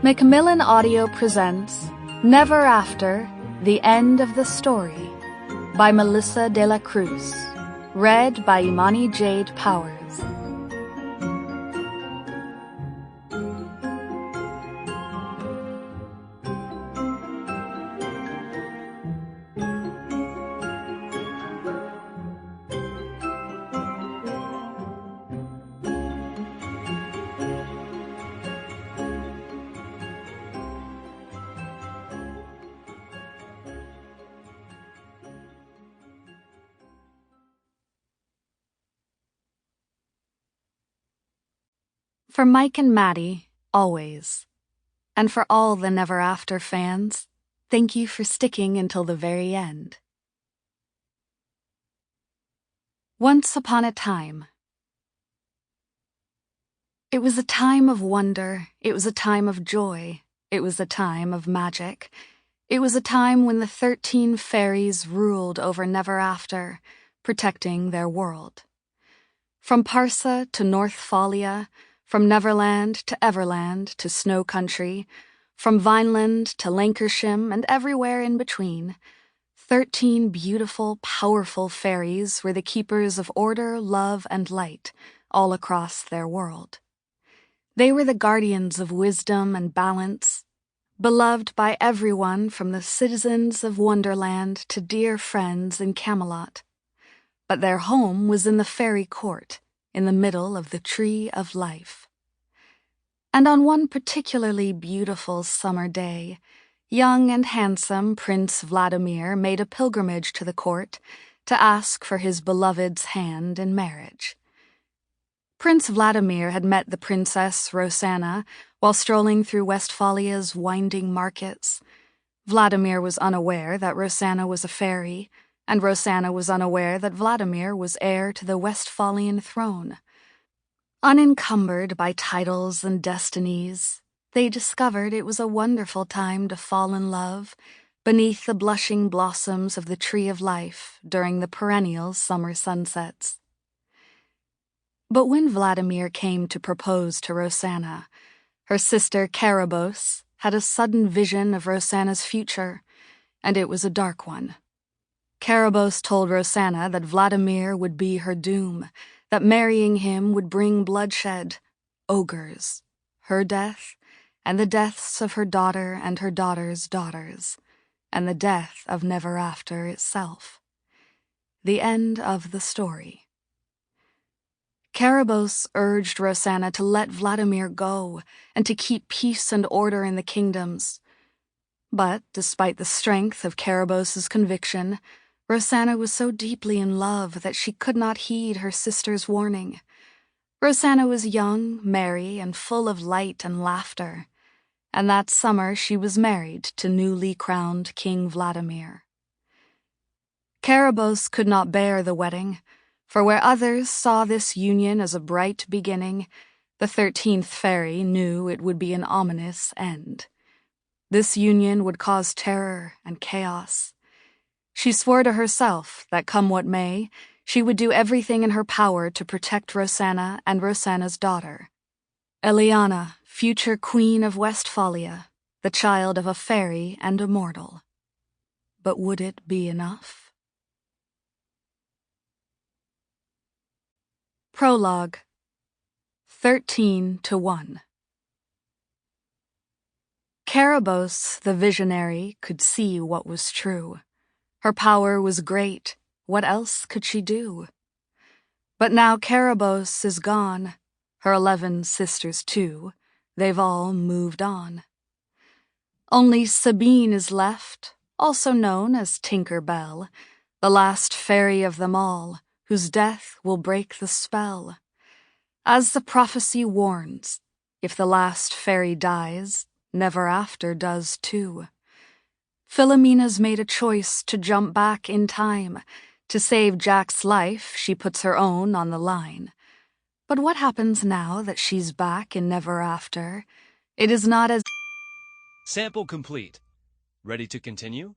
Macmillan Audio presents Never After, The End of the Story by Melissa de la Cruz, read by Imani Jade Powers. For Mike and Maddie, always. And for all the Never After fans, thank you for sticking until the very end. Once upon a time. It was a time of wonder, it was a time of joy, it was a time of magic. It was a time when the 13 fairies ruled over Never After, protecting their world. From Parsa to Northfalia, from Neverland to Everland to Snow Country, from Vineland to Lancashire and everywhere in between, 13 beautiful, powerful fairies were the keepers of order, love, and light all across their world. They were the guardians of wisdom and balance, beloved by everyone from the citizens of Wonderland to dear friends in Camelot. But their home was in the fairy court, in the middle of the Tree of Life. And on one particularly beautiful summer day, young and handsome Prince Vladimir made a pilgrimage to the court to ask for his beloved's hand in marriage. Prince Vladimir had met the Princess Rosanna while strolling through Westphalia's winding markets. Vladimir was unaware that Rosanna was a fairy, and Rosanna was unaware that Vladimir was heir to the Westphalian throne. Unencumbered by titles and destinies, they discovered it was a wonderful time to fall in love beneath the blushing blossoms of the Tree of Life during the perennial summer sunsets. But when Vladimir came to propose to Rosanna, her sister Carabosse had a sudden vision of Rosanna's future, and it was a dark one. Carabosse told Rosanna that Vladimir would be her doom, that marrying him would bring bloodshed, ogres, her death, and the deaths of her daughter and her daughter's daughters, and the death of Never After itself. The end of the story. Carabosse urged Rosanna to let Vladimir go and to keep peace and order in the kingdoms. But, despite the strength of Carabosse's conviction, Rosanna was so deeply in love that she could not heed her sister's warning. Rosanna was young, merry, and full of light and laughter, and that summer she was married to newly crowned King Vladimir. Carabosse could not bear the wedding, for where others saw this union as a bright beginning, the 13th fairy knew it would be an ominous end. This union would cause terror and chaos. She swore to herself that, come what may, she would do everything in her power to protect Rosanna and Rosanna's daughter, Eliana, future Queen of Westphalia, the child of a fairy and a mortal. But would it be enough? Prologue. 13-1. Carabosse, the visionary, could see what was true. Her power was great. What else could she do? But now Carabosse is gone. Her 11 sisters, too. They've all moved on. Only Sabine is left, also known as Tinker Bell, the last fairy of them all, whose death will break the spell. As the prophecy warns, if the last fairy dies, Never After does too. Filomena's made a choice to jump back in time. To save Jack's life, she puts her own on the line. But what happens now that she's back in Never After? It is not as... Sample complete. Ready to continue?